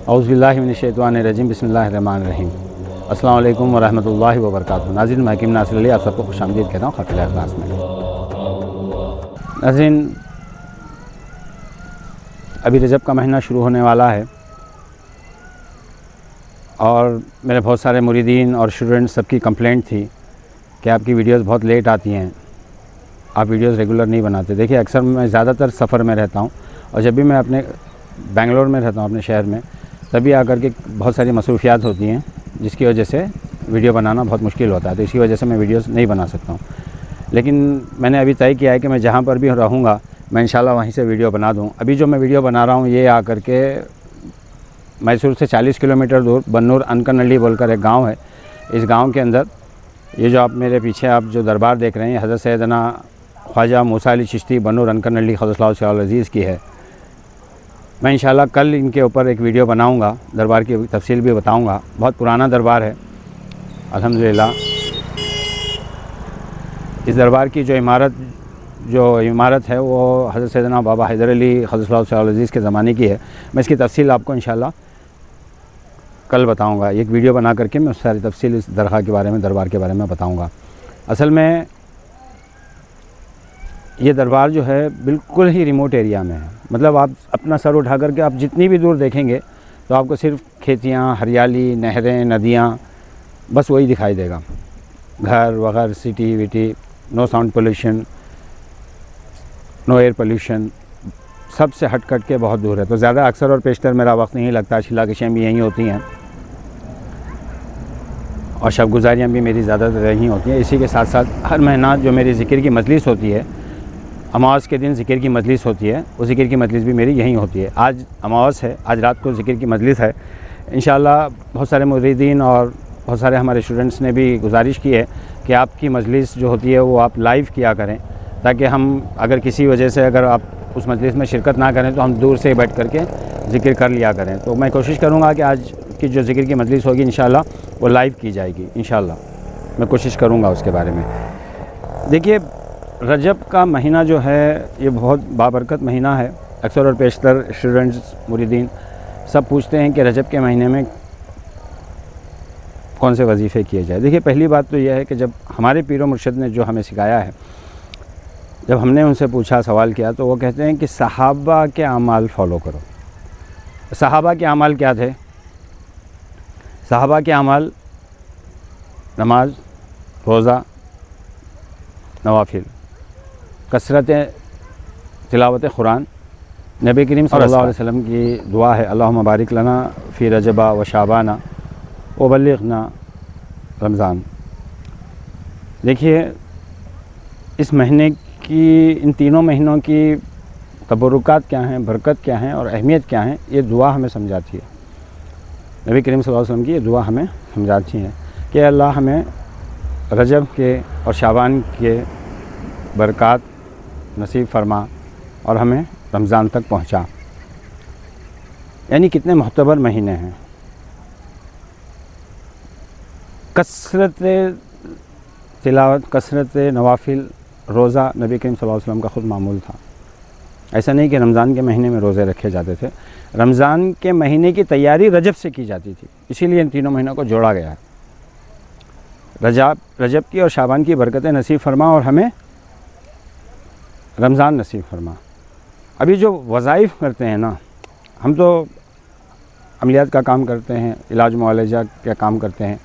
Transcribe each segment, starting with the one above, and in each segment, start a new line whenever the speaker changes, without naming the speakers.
औज़ुबिल्लाहि मिनश्शैतानिर्रजीम बिस्मिल्लाहिर्रहमानिर्रहीम। अस्सलाम वालेकुम वरहमतुल्लाहि वबरकातुहू। नाज़रीन, मैं हकीम नासिर अली आप सबको खुशामदीद कहता हूँ ख़ातिल इख़लास में। नाज़रीन, अभी रजब का महीना शुरू होने वाला है और मेरे बहुत सारे मुरीदीन और स्टूडेंट सबकी कंप्लेंट थी कि आपकी वीडियोस बहुत लेट आती हैं, आप वीडियोस रेगुलर नहीं बनाते। देखिए, अक्सर मैं ज़्यादातर सफ़र में रहता हूँ और जब भी मैं अपने बेंगलोर में रहता हूँ, अपने शहर में, तभी आकर के बहुत सारी मसरूफियात होती हैं जिसकी वजह से वीडियो बनाना बहुत मुश्किल होता है। तो इसी वजह से मैं वीडियोस नहीं बना सकता हूँ। लेकिन मैंने अभी तय किया है कि मैं जहाँ पर भी रहूँगा मैं इंशाल्लाह वहीं से वीडियो बना दूँ। अभी जो मैं वीडियो बना रहा हूँ ये आकर के मैसूर से 40 किलोमीटर दूर बन्नूर अनकनल्ली बोलकर एक गाँव है। इस गाँव के अंदर ये जो आप मेरे पीछे आप जो दरबार देख रहे हैं, हज़रत सैयदना ख्वाजा मूसा अली चिश्ती बन्नूर अनकनल्ली क़द्दसल्लाहु सिर्रहु अज़ीज़ की है। मैं इंशाल्लाह कल इनके ऊपर एक वीडियो बनाऊंगा, दरबार की तफसील भी बताऊंगा। बहुत पुराना दरबार है अल्हम्दुलिल्लाह। इस दरबार की जो इमारत है वो हज़रत सैयदना बाबा हैदर अली क़द्दसल्लाहु सिर्रहु अज़ीज़ के ज़माने की है। मैं इसकी तफसील आपको इंशाल्लाह कल बताऊंगा। एक वीडियो बना करके मैं उस सारी तफसील इस दरगाह के बारे में, दरबार के बारे में बताऊँगा। असल में ये दरबार जो है बिल्कुल ही रिमोट एरिया में है। मतलब आप अपना सर उठा करके आप जितनी भी दूर देखेंगे तो आपको सिर्फ खेतियाँ, हरियाली, नहरें, नदियाँ, बस वही दिखाई देगा। घर वगैरह, सिटी विटी, no sound pollution, no air pollution, सब से हट कट के बहुत दूर है। तो ज़्यादा अक्सर और पेशतर मेरा वक्त नहीं लगता। शिलाकेशें भी यहीं होती हैं और शब गुज़ारियाँ भी मेरी ज़्यादातर यहीं होती हैं। इसी के साथ साथ हर महीना जो मेरी ज़िक्र की मजलिस होती है, अमावस के दिन ज़िक्र की मजलिस होती है, वो ज़िक्र की मजलिस भी मेरी यहीं होती है। आज अमावस है, आज रात को ज़िक्र की मजलिस है। इंशाल्लाह बहुत सारे मुरीदीन और बहुत सारे हमारे स्टूडेंट्स ने भी गुजारिश की है कि आपकी मजलिस जो होती है वो आप लाइव किया करें, ताकि हम अगर किसी वजह से अगर आप उस मजलिस में शिरकत ना करें तो हम दूर से बैठ करके ज़िक्र कर लिया करें। तो मैं कोशिश करूँगा कि आज की जो ज़िक्र की मजलिस होगी इंशाल्लाह वो लाइव की जाएगी। इंशाल्लाह मैं कोशिश करूँगा उसके बारे में। देखिए, रजब का महीना जो है ये बहुत बाबरकत महीना है। अक्सर और पेशतर स्टूडेंट्स, मुरीदीन सब पूछते हैं कि रजब के महीने में कौन से वजीफ़े किए जाए। देखिए, पहली बात तो यह है कि जब हमारे पीर मुर्शिद ने जो हमें सिखाया है, जब हमने उनसे पूछा, सवाल किया, तो वो कहते हैं कि सहाबा के अमाल फ़ॉलो करो। सहाबा के अमाल क्या थे? सहाबा के अमाल नमाज, रोज़ा, नवाफिल, कसरत तिलावत कुरान, नबी करीम सल्लल्लाहु अलैहि वसल्लम की दुआ है, अल्लाहुम्मा बारिक लना फ़ी रजबा व शाबाना व बल्लिग़ना रमज़ान। देखिए, इस महीने की, इन तीनों महीनों की तबरुकात क्या हैं, बरकत क्या हैं और अहमियत क्या हैं, ये दुआ हमें समझाती है। नबी करीम सल्लल्लाहु अलैहि वसल्लम की ये दुआ हमें समझाती है कि अल्लाह हमें रजब के और शाबान के बरक़ात नसीब फरमा और हमें रमज़ान तक पहुँचा। यानी कितने मुअतबर महीने हैं। कसरत तिलावत, कसरत नवाफिल, रोज़ा नबी करीम सल्लल्लाहु अलैहि वसल्लम का ख़ुद मामूल था। ऐसा नहीं कि रमज़ान के महीने में रोज़े रखे जाते थे। रमज़ान के महीने की तैयारी रजब से की जाती थी, इसीलिए इन तीनों महीनों को जोड़ा गया है। रजब की और शाबान की बरकतें नसीब फरमा और हमें रमज़ान नसीब फरमा। अभी जो वज़ाइफ़ करते हैं ना, हम तो अमलियात का काम करते हैं, इलाज मुआलजा का काम करते हैं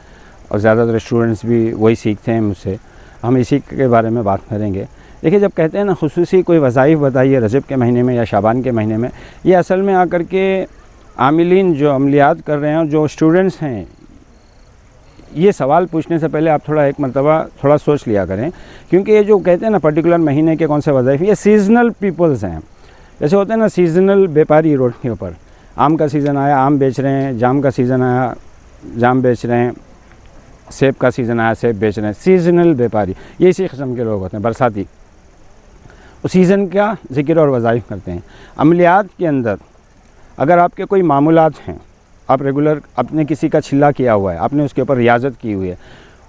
और ज़्यादातर स्टूडेंट्स भी वही सीखते हैं मुझसे। हम इसी के बारे में बात करेंगे। देखिए, जब कहते हैं ना खुसूसी कोई वज़ाइफ़ बताइए रजब के महीने में या शाबान के महीने में, ये असल में आकर के आमिलीन जो अमलियात कर रहे हैं, जो स्टूडेंट्स हैं, ये सवाल पूछने से पहले आप थोड़ा एक मरतबा थोड़ा सोच लिया करें। क्योंकि ये जो कहते हैं ना पर्टिकुलर महीने के कौन से वज़ाइफ़, ये सीज़नल पीपल्स हैं। जैसे होते हैं ना सीज़नल व्यापारी, रोड के ऊपर आम का सीज़न आया आम बेच रहे हैं, जाम का सीज़न आया जाम बेच रहे हैं, सेब का सीज़न आया सेब बेच रहे हैं। सीज़नल व्यापारी ये इसी किस्म के लोग होते हैं, बरसाती। उस सीज़न का ज़िक्र और वज़ाइफ़ करते हैं। अमलियात के अंदर अगर आपके कोई मामूलात हैं, आप रेगुलर आपने किसी का छिल्ला किया हुआ है, आपने उसके ऊपर रियाज़त की हुई है,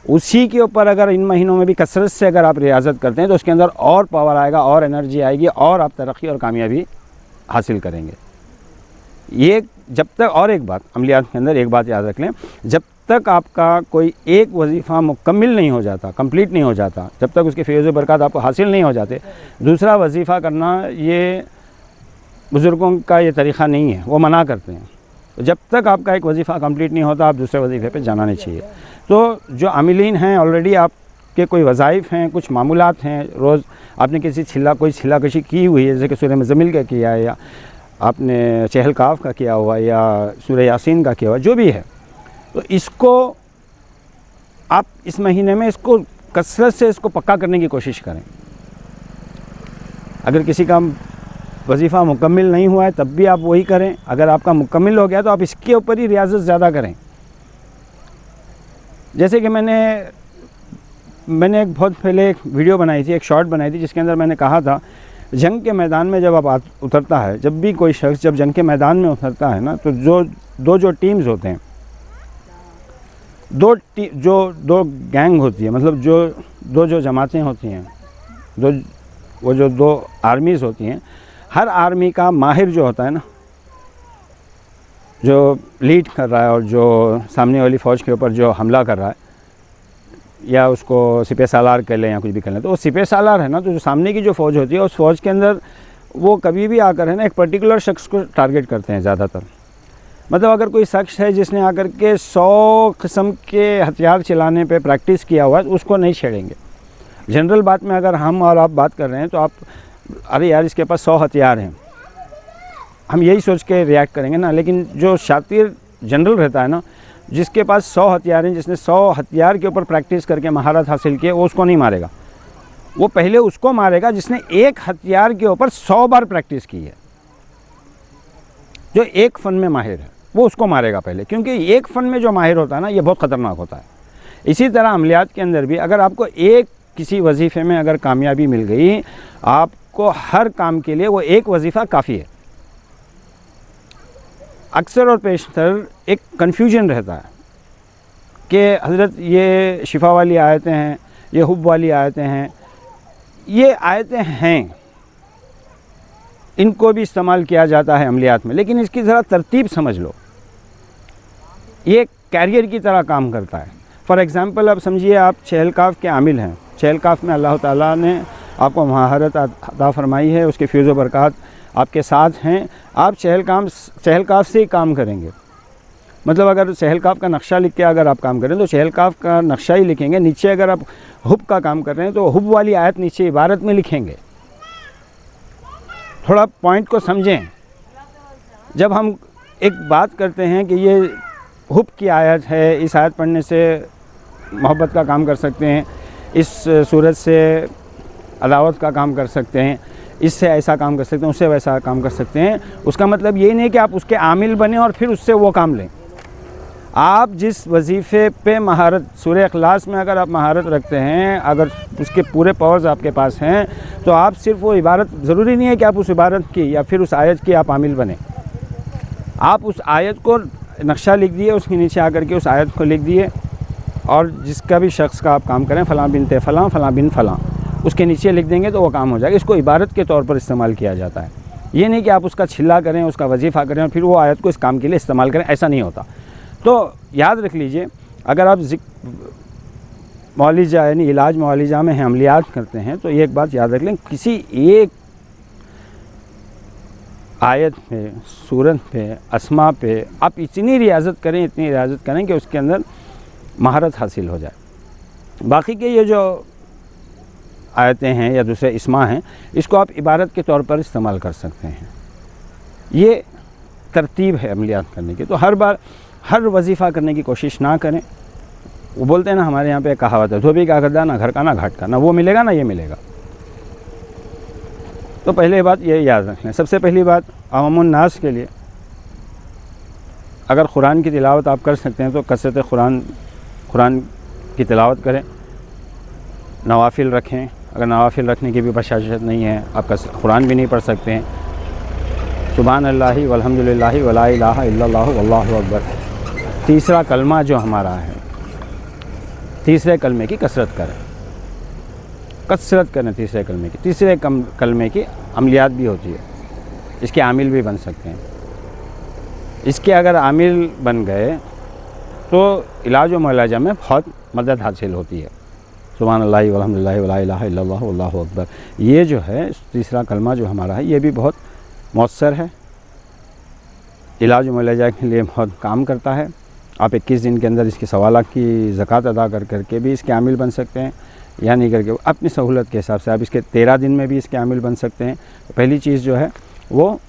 उसी के ऊपर अगर इन महीनों में भी कसरत से अगर आप रियाज़त करते हैं तो उसके अंदर और पावर आएगा और एनर्जी आएगी और आप तरक्की और कामयाबी हासिल करेंगे। ये जब तक, और एक बात अमलियात के अंदर एक बात याद रख लें, जब तक आपका कोई एक वजीफ़ा मुकम्मिल नहीं हो जाता, कंप्लीट नहीं हो जाता, जब तक उसके फ़ैज़ व बरक़ात आपको हासिल नहीं हो जाते, दूसरा वजीफ़ा करना ये बुज़ुर्गों का ये तरीक़ा नहीं है, वो मना करते हैं। तो जब तक आपका एक वजीफ़ा कंप्लीट नहीं होता, आप दूसरे वजीफ़े पे जाना नहीं चाहिए। तो जो आमिलीन हैं, ऑलरेडी आपके कोई वज़ाइफ़ हैं, कुछ मामूलात हैं, रोज़ आपने कोई छिला कशी की हुई है, जैसे कि सूरह मुज़म्मिल का किया है, या आपने चहल काफ का किया हुआ, या सूरह यासीन का किया हुआ, जो भी है, तो इसको आप इस महीने में इसको कसरत से इसको पक्का करने की कोशिश करें। अगर किसी का वजीफ़ा मुकम्मिल नहीं हुआ है तब भी आप वही करें, अगर आपका मुकम्मिल हो गया तो आप इसके ऊपर ही रियाज़त ज़्यादा करें। जैसे कि मैंने एक बहुत पहले एक वीडियो बनाई थी, एक शॉर्ट बनाई थी, जिसके अंदर मैंने कहा था जंग के मैदान में जब आप उतरता है, जब भी कोई शख्स जब जंग के मैदान में उतरता है ना, तो जो टीम्स होते हैं, दो गैंग होती है, मतलब जो जमातें होती हैं, दो आर्मीज़ होती हैं, हर आर्मी का माहिर जो होता है ना, जो लीड कर रहा है और जो सामने वाली फ़ौज के ऊपर जो हमला कर रहा है, या उसको सिपह सालार कह लें या कुछ भी कह लें, तो वो सिपह सालार है ना, तो जो सामने की जो फ़ौज होती है, उस फ़ौज के अंदर वो कभी भी आकर है ना एक पर्टिकुलर शख्स को टारगेट करते हैं ज़्यादातर। मतलब अगर कोई शख्स है जिसने आकर के 100 किस्म के हथियार चलाने पे प्रैक्टिस किया हुआ है, तो उसको नहीं छेड़ेंगे। जनरल बात में अगर हम और आप बात कर रहे हैं तो आप, अरे यार इसके पास 100 हथियार हैं, हम यही सोच के रिएक्ट करेंगे ना। लेकिन जो शातिर जनरल रहता है ना, जिसके पास 100 हथियार हैं, जिसने 100 हथियार के ऊपर प्रैक्टिस करके महारत हासिल की है, वो उसको नहीं मारेगा। वो पहले उसको मारेगा जिसने एक हथियार के ऊपर 100 बार प्रैक्टिस की है, जो एक फ़न में माहिर है, वो उसको मारेगा पहले, क्योंकि एक फ़न में जो माहिर होता है ना, ये बहुत ख़तरनाक होता है। इसी तरह अमलियात के अंदर भी अगर आपको किसी वजीफ़े में अगर कामयाबी मिल गई, आपको हर काम के लिए वो एक वजीफ़ा काफ़ी है। अक्सर और पेशतर एक कन्फ्यूजन रहता है कि हज़रत ये शिफा वाली आयतें हैं, ये हुब वाली आयतें हैं, ये आयतें हैं, इनको भी इस्तेमाल किया जाता है अमलियात में, लेकिन इसकी ज़रा तरतीब समझ लो। ये कैरियर की तरह काम करता है। फॉर एग्ज़ाम्पल, अब समझिए आप चहल काफ के आमिल हैं, चहल काफ में अल्लाह ताला ने आपको महारत अता फरमाई है, उसके फ़ैज़ व बरक़ात आपके साथ हैं, आप चहल काफ से ही काम करेंगे। मतलब अगर चहल काफ का नक्शा लिख के अगर आप काम करें तो चहल काफ का नक्शा ही लिखेंगे, नीचे अगर आप हुब का काम कर रहे हैं तो हुब वाली आयत नीचे इबारत में लिखेंगे। थोड़ा पॉइंट को समझें। जब हम एक बात करते हैं कि ये हुब की आयत है, इस आयत पढ़ने से मोहब्बत का काम कर सकते हैं, इस सूरत से अदावत का काम कर सकते हैं, इससे ऐसा काम कर सकते हैं, उससे वैसा काम कर सकते हैं, उसका मतलब ये नहीं कि आप उसके आमिल बने और फिर उससे वो काम लें। आप जिस वजीफ़े पे महारत, सूरह इखलास में अगर आप महारत रखते हैं, अगर उसके पूरे पावर्स आपके पास हैं, तो आप सिर्फ वो इबारत, ज़रूरी नहीं है कि आप उस इबारत की या फिर उस आयत की आप आमिल बने। आप उस आयत को नक्शा लिख दिए, उसके नीचे आकर के उस आयत को लिख दिए, और जिसका भी शख्स का आप काम करें, फ़लाँ बिनते फ़लाँ, फ़लाँ बिन फ़लाँ, उसके नीचे लिख देंगे तो वो काम हो जाएगा। इसको इबारत के तौर पर इस्तेमाल किया जाता है। ये नहीं कि आप उसका छिल्ला करें, उसका वजीफ़ा करें और फिर वो आयत को इस काम के लिए इस्तेमाल करें, ऐसा नहीं होता। तो याद रख लीजिए, अगर आप मौलिजा यानी इलाज मौलिजा में अमलियात करते हैं तो ये एक बात याद रख लें, किसी एक आयत पे, सूरत पे, अस्मा पे आप इतनी रियाजत करें कि उसके अंदर महारत हासिल हो जाए। बाकी के ये जो आयतें हैं या दूसरे इस्मा हैं, इसको आप इबारत के तौर पर इस्तेमाल कर सकते हैं। ये तरतीब है अमलियात करने की। तो हर बार हर वजीफ़ा करने की कोशिश ना करें। वो बोलते हैं ना, हमारे यहाँ पे कहावत है, धोबी का गद्दा, ना घर का ना घाट का, ना वो मिलेगा ना ये मिलेगा। तो पहले बात ये याद रखें। सबसे पहली बात अवामुन नास के लिए, अगर कुरान की तिलावत आप कर सकते हैं तो कसरत कुरान की तिलावत करें, नवाफिल रखें। अगर नवाफिल रखने की भी बशाशत नहीं है, आप कुरान भी नहीं पढ़ सकते हैं। सुभान अल्लाहि वल्हम्दुलिल्लाहि वला इलाहा इल्लल्लाहु वल्लाहु अकबर, तीसरा कलमा जो हमारा है, तीसरे कलमे की कसरत करें तीसरे कलमे की। तीसरे कलमे की अमलियात भी होती है, इसके आमिल भी बन सकते हैं। इसके अगर आमिल बन गए तो इलाज व मुआलजा में बहुत मदद हासिल होती है। सुभान अल्लाह वल्हम्दुलिल्लाह वला इलाहा इल्लल्लाह वल्लाहु अकबर, ये जो है तीसरा कलमा जो हमारा है ये भी बहुत मौसर है, इलाज व मुआलजा के लिए बहुत काम करता है। आप 21 दिन के अंदर इसकी 1.25 लाख की ज़कात अदा करके भी इसके आमिल बन सकते हैं, या नहीं करके अपनी सहूलत के हिसाब से आप इसके 13 दिन में भी इसके आमिल बन सकते हैं। तो पहली चीज़ जो है वो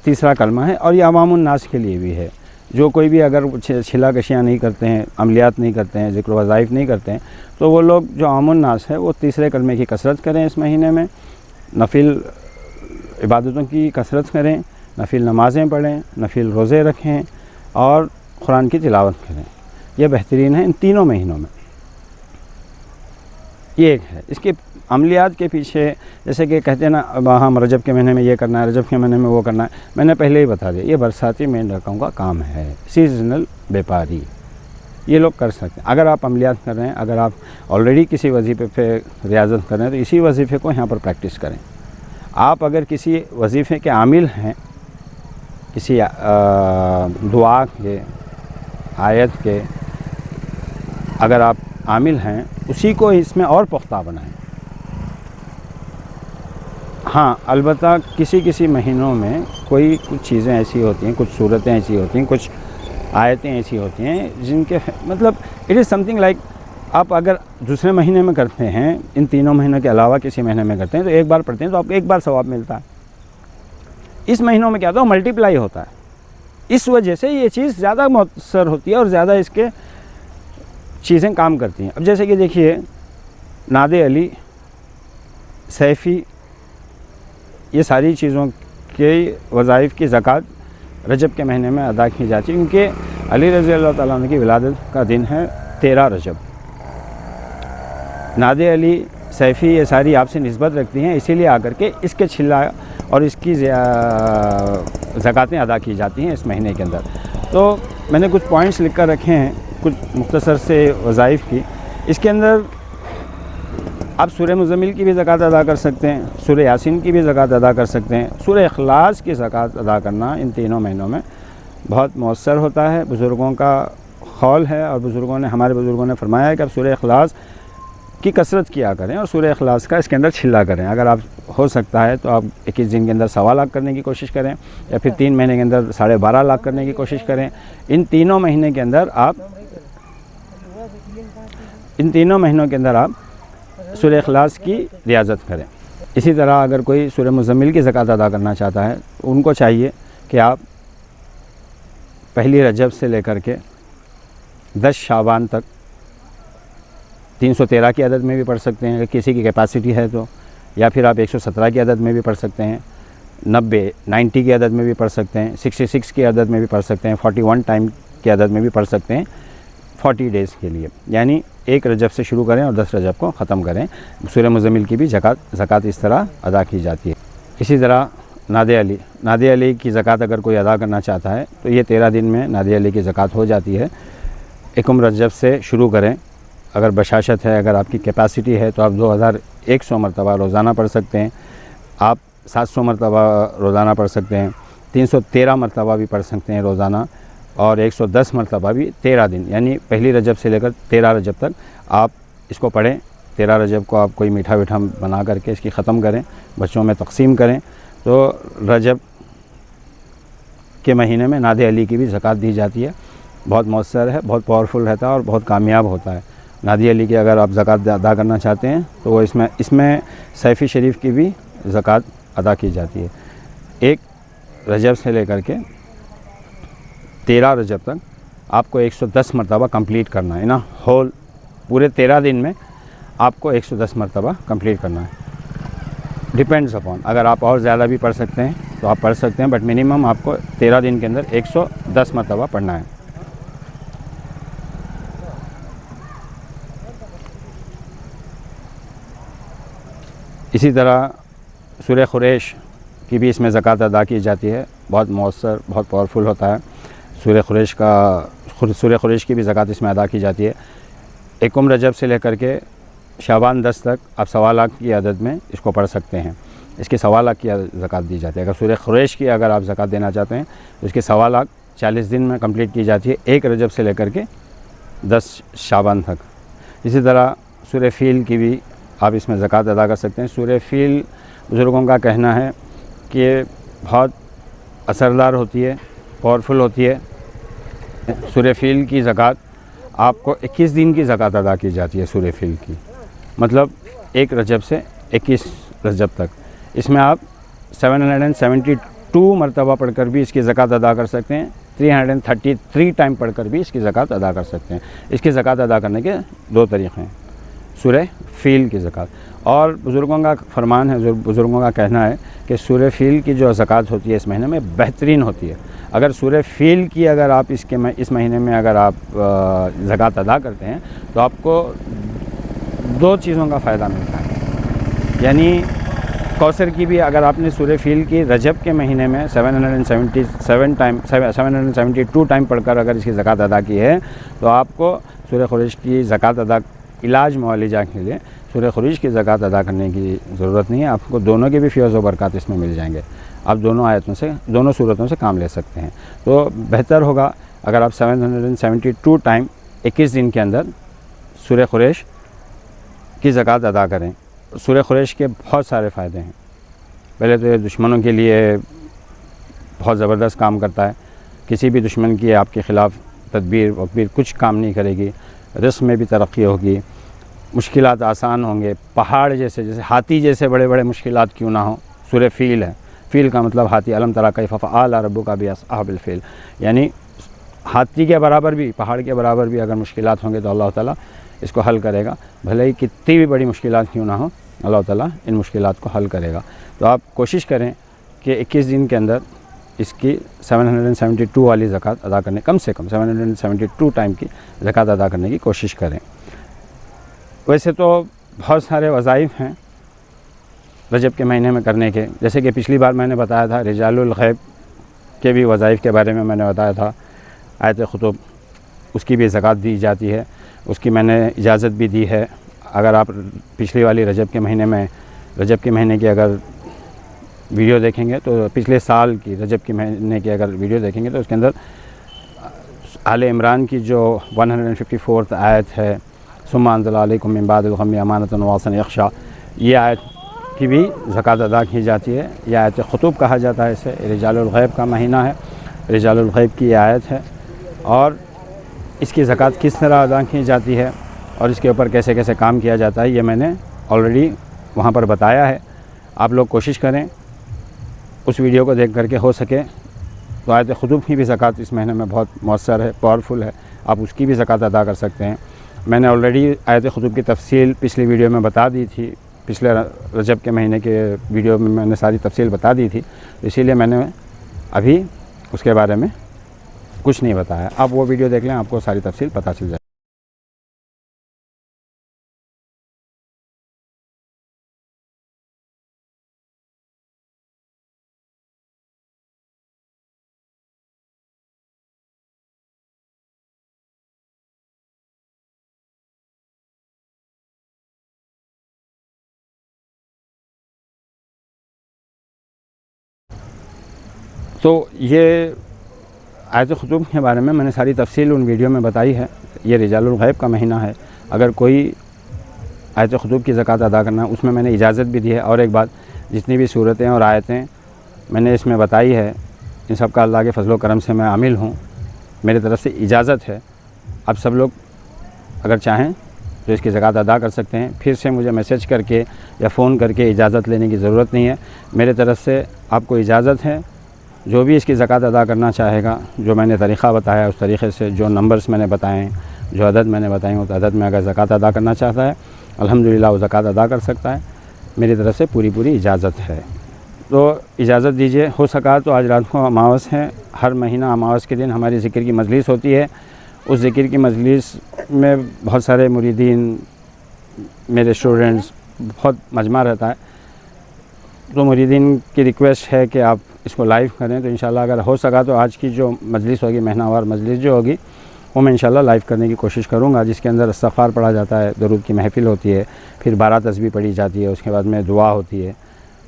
तीसरा कलमा है, और ये अवामुन नास के लिए भी है। जो कोई भी अगर छिला कशियाँ नहीं करते हैं, अमलियात नहीं करते हैं, ज़िक्र वज़ाइफ नहीं करते हैं, तो वो लोग जो अवामुन नास है वो तीसरे कलमे की कसरत करें इस महीने में, नफिल इबादतों की कसरत करें, नफिल नमाज़ें पढ़ें, नफिल रोज़े रखें और कुरान की तिलावत करें। यह बेहतरीन है इन तीनों महीनों में। ये एक है। इसके अमलियात के पीछे जैसे कि कहते हैं ना, हम रजब के महीने में ये करना है, रजब के महीने में वो करना है, मैंने पहले ही बता दिया, ये बरसाती मेंढकों का काम है, सीजनल व्यापारी, ये लोग कर सकते हैं। अगर आप अमलियात कर रहे हैं, अगर आप ऑलरेडी किसी वजीफ़े पे रियाजत कर रहे हैं, तो इसी वजीफ़े को यहाँ पर प्रैक्टिस करें। आप अगर किसी वजीफ़े के आमिल हैं, किसी दुआ के, आयत के अगर आप आमिल हैं, उसी को इसमें और पुख्ता बनाएं। हाँ, अलबत्ता किसी महीनों में कोई कुछ चीज़ें ऐसी होती हैं, कुछ सूरतें ऐसी होती हैं, कुछ आयतें ऐसी होती हैं जिनके मतलब इट इज़ समथिंग लाइक, आप अगर दूसरे महीने में करते हैं, इन तीनों महीनों के अलावा किसी महीने में करते हैं, तो एक बार पढ़ते हैं तो आपको एक बार सवाब मिलता है। इस महीनों में क्या होता है, मल्टीप्लाई होता है। इस वजह से ये चीज़ ज़्यादा मौसर होती है और ज़्यादा इसके चीज़ें काम करती हैं। अब जैसे कि देखिए, नादे अली, सैफ़ी, ये सारी चीज़ों के वज़ाइफ की ज़कात रजब के महीने में अदा की जाती है, क्योंकि अली रज़ी अल्लाह ताला अन्हु की विलादत का दिन है 13 रजब। नादे अली, सैफ़ी ये सारी आपसे निस्बत रखती हैं, इसीलिए आकर के इसके छिल्ला और इसकी ज़कातें अदा की जाती हैं इस महीने के अंदर। तो मैंने कुछ पॉइंट्स लिख कर रखे हैं, कुछ मुख्तसर से वज़ाइफ की। इसके अंदर आप सूरह मुज़म्मिल की भी ज़कात अदा कर सकते हैं, सूरह यासीन की भी ज़कात अदा कर सकते हैं। सूरह इखलास की ज़कात अदा करना इन तीनों महीनों में बहुत मौसर होता है। बुज़ुर्गों का ख़ौल है और हमारे बुज़ुर्गों ने फरमाया है कि आप सूरह इखलास की कसरत किया करें और सूरह इखलास का इसके अंदर छिल्ला करें। अगर आप हो सकता है तो आप 21 दिन के अंदर 1.25 लाख करने की कोशिश करें, या फिर 3 महीने के अंदर 12.5 लाख करने की कोशिश करें। इन तीनों महीनों के अंदर आप सूरह इखलास की रियाजत करें। इसी तरह अगर कोई सूरह मुज़म्मिल की ज़कात अदा करना चाहता है, तो उनको चाहिए कि आप पहली रजब से लेकर के 10 शाबान तक 313 की अदद में भी पढ़ सकते हैं अगर किसी की कैपेसिटी है तो, या फिर आप 117 की अदद में भी पढ़ सकते हैं, 90 की अदद में भी पढ़ सकते हैं, 66 की अदद में भी पढ़ सकते हैं, 41 टाइम की अदद में भी पढ़ सकते हैं 40 डेज़ के लिए। यानी 1 रजब से शुरू करें और 10 रजब को ख़त्म करें। सूरह मुज़म्मिल की भी ज़कात इस तरह अदा की जाती है। इसी तरह नादे अली की ज़कात अगर कोई अदा करना चाहता है तो ये 13 दिन में नादे अली की ज़कात हो जाती है। 1 रजब से शुरू करें, अगर बशाशत है, अगर आपकी कैपेसिटी है तो आप 2100 मरतबा रोज़ाना पढ़ सकते हैं, आप 700 मरतबा रोज़ाना पढ़ सकते हैं, 313 मरतबा भी पढ़ सकते हैं रोज़ाना, और 110 मरतबा भी 13 दिन, यानी पहली रजब से लेकर 13 रजब तक आप इसको पढ़ें। 13 रजब को आप कोई मीठा बना करके इसकी ख़त्म करें, बच्चों में तकसीम करें, तो रजब के महीने में नादे अली की भी ज़कात दी जाती है। बहुत मौसर है, बहुत पावरफुल रहता है और बहुत कामयाब होता है। नादे अली की अगर आप ज़कात अदा करना चाहते हैं तो वो इसमें सैफ़ी शरीफ की भी ज़कात अदा की जाती है। 1 रजब से लेकर के 13 रजब तक आपको 110 मरतबा कंप्लीट करना है ना, होल पूरे 13 दिन में आपको 110 मरतबा कंप्लीट करना है। डिपेंड्स अपॉन, अगर आप और ज़्यादा भी पढ़ सकते हैं तो आप पढ़ सकते हैं, बट मिनिमम आपको 13 दिन के अंदर 110 मरतबा पढ़ना है। इसी तरह सूरह खुरैश की भी इसमें ज़कात अदा की जाती है। बहुत मौसर, बहुत पावरफुल होता है। सूरह खुरैश की भी ज़कात इसमें अदा की जाती है। 1 रजब से लेकर के शाबान 10 तक आप 1.25 लाख की अदद में इसको पढ़ सकते हैं। इसकी 1.25 लाख की ज़कात दी जाती है। अगर सूरह कुरैश की अगर आप ज़कात देना चाहते हैं तो इसकी 1.25 लाख 40 दिन में कंप्लीट की जाती है, 1 रजब से लेकर के 10 शाबान तक। इसी तरह सूरह फ़ील की भी आप इसमें ज़कात अदा कर सकते हैं। सूरह फ़ील बुज़ुर्गों का कहना है कि बहुत असरदार होती है, पावरफुल होती है। सूरह फ़ील की ज़कात आपको 21 दिन की ज़कात अदा की जाती है सूरह फ़ील की, मतलब 1 रजब से 21 रजब तक। इसमें आप 772 मरतबा पढ़कर भी इसकी ज़कात अदा कर सकते हैं, 333 टाइम पढ़कर भी इसकी ज़कात अदा कर सकते हैं। इसकी ज़कात अदा करने के 2 तरीक़े हैं, सूरह फ़ील की ज़कात। और बुज़ुर्गों का फरमान है, बुज़ुर्गों का कहना है कि सूरह फ़ील की जो ज़कात होती है इस महीने में बेहतरीन होती है। अगर सूरह फ़ील की अगर आप इस महीने में अगर आप ज़कात अदा करते हैं तो आपको 2 चीज़ों का फ़ायदा मिलता है। यानी कौसर की भी अगर आपने सूरह फ़ील की रजब के महीने में 772 टाइम पढ़कर अगर इसकी ज़कात अदा की है तो आपको सूरह कुरैश की ज़कात अदा इलाज मुआलिजा के लिए सूरह कुरैश की ज़कात अदा करने की ज़रूरत नहीं है। आपको दोनों के भी फ़ैज़ व बरक़ात इसमें मिल जाएंगे। आप दोनों आयतों से, दोनों सूरतों से काम ले सकते हैं। तो बेहतर होगा अगर आप 772 टाइम 21 दिन के अंदर सूरह कुरैश की ज़कात अदा करें। सूरह कुरैश के बहुत सारे फ़ायदे हैं। पहले तो ये दुश्मनों के लिए बहुत ज़बरदस्त काम करता है। किसी भी दुश्मन की आपके ख़िलाफ़ तदबीर वकबीर कुछ काम नहीं करेगी। रिस्क में भी तरक्की होगी, मुश्किलात आसान होंगे। पहाड़ जैसे हाथी जैसे बड़े बड़े मुश्किलात क्यों ना हो, सूरह फ़ील है। फ़ील का मतलब हाथी, अलम तरा कैफ़ फ़अल रब्बुका बिअस्हाबिल फ़ील, यानी हाथी के बराबर भी, पहाड़ के बराबर भी अगर मुश्किलात होंगे तो अल्लाह ताला इसको हल करेगा। भले ही कितनी भी बड़ी मुश्किलात क्यों ना हो, अल्लाह ताला इन मुश्किलात को हल करेगा। तो आप कोशिश करें कि 21 दिन के अंदर इसकी 772 वाली ज़कात अदा करने, कम से कम 772 टाइम की ज़कात अदा करने की कोशिश करें। वैसे तो बहुत सारे वज़ाइफ हैं रजब के महीने में करने के, जैसे कि पिछली बार मैंने बताया था रिजालुल गैब के भी वज़ाइफ के बारे में मैंने बताया था। आयत खुतब उसकी भी ज़कात दी जाती है, उसकी मैंने इजाज़त भी दी है। अगर आप पिछली वाली रजब के महीने की अगर वीडियो देखेंगे तो पिछले साल की रजब के महीने की अगर वीडियो देखेंगे तो उसके अंदर आले इमरान की जो 154 आयत है, सुम्मा अंज़ला अलैकुम मिन बादिल गम्मि अमानतन वासन यख्शा, ये आयत की भी ज़कात अदा की जाती है। यह आयत खुतब कहा जाता है, इसे रिजालुल गैब का महीना है, रिजालुल गैब की आयत है। और इसकी ज़कात किस तरह अदा की जाती है और इसके ऊपर कैसे कैसे काम किया जाता है, ये मैंने ऑलरेडी वहाँ पर बताया है। आप लोग कोशिश करें उस वीडियो को देख करके, हो सके तो आयत खुतब की भी ज़कात इस महीने में बहुत मौसर है, पावरफुल है, आप उसकी भी ज़कात अदा कर सकते हैं। मैंने ऑलरेडी आयत खुतब की तफसील पिछली वीडियो में बता दी थी, पिछले रजब के महीने के वीडियो में मैंने सारी तफसील बता दी थी, इसीलिए मैंने अभी उसके बारे में कुछ नहीं बताया। आप वो वीडियो देख लें, आपको सारी तफसील पता चल जाए। तो ये आयत खुतब के बारे में मैंने सारी तफसील उन वीडियो में बताई है। ये रिजालुल गैब का महीना है, अगर कोई आयत खुतब की ज़कात अदा करना, उसमें मैंने इजाज़त भी दी है। और एक बात, जितनी भी सूरतें और आयतें मैंने इसमें बताई है, इन सब का अल्लाह के फजल व करम से मैं आमिल हूँ, मेरी तरफ़ से इजाज़त है। आप सब लोग अगर चाहें तो इसकी ज़कात अदा कर सकते हैं। फिर से मुझे मैसेज करके या फ़ोन करके इजाज़त लेने की ज़रूरत नहीं है, मेरे तरफ़ से आपको इजाज़त है। जो भी इसकी ज़कात अदा करना चाहेगा, जो मैंने तरीक़ा बताया उस तरीक़े से, जो नंबर्स मैंने बताए हैं, जो अदद मैंने बताई उस अदद में अगर ज़कात अदा करना चाहता है, अल्हम्दुलिल्लाह वो ज़कात अदा कर सकता है। मेरी तरफ़ से पूरी इजाज़त है, तो इजाज़त दीजिए। हो सका तो आज रात को अमावस है, हर महीना अमावस के दिन हमारी ज़िक्र की मजलिस होती है। उस ज़िक्र की मजलिस में बहुत सारे मुरीदीन, मेरे स्टूडेंट्स, बहुत मजमा रहता है। तो मुरीदीन की रिक्वेस्ट है कि आप इसको लाइव करें। तो इंशाल्लाह अगर हो सका तो आज की जो मजलिस होगी, महीनावार मजलिस जो होगी, वो मैं इंशाल्लाह लाइव करने की कोशिश करूँगा, जिसके अंदर इस्तग़फ़ार पढ़ा जाता है, दरूद की महफ़िल होती है, फिर 12 तस्बीह पढ़ी जाती है, उसके बाद में दुआ होती है।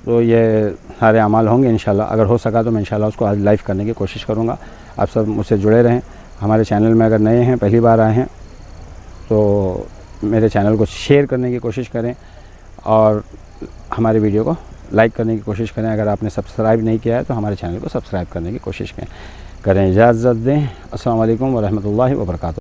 तो ये सारे अमाल होंगे इंशाल्लाह। अगर हो सका तो मैं इंशाल्लाह उसको आज लाइव करने की कोशिश करूँगा। आप सब मुझसे जुड़े रहें। हमारे चैनल में अगर नए हैं, पहली बार आए हैं, तो मेरे चैनल को शेयर करने की कोशिश करें और हमारे वीडियो को लाइक करने की कोशिश करें। अगर आपने सब्सक्राइब नहीं किया है तो हमारे चैनल को सब्सक्राइब करने की कोशिश करें। इजाज़त दें। अस्सलाम वालेकुम व रहमतुल्लाहि व बरकातुहू।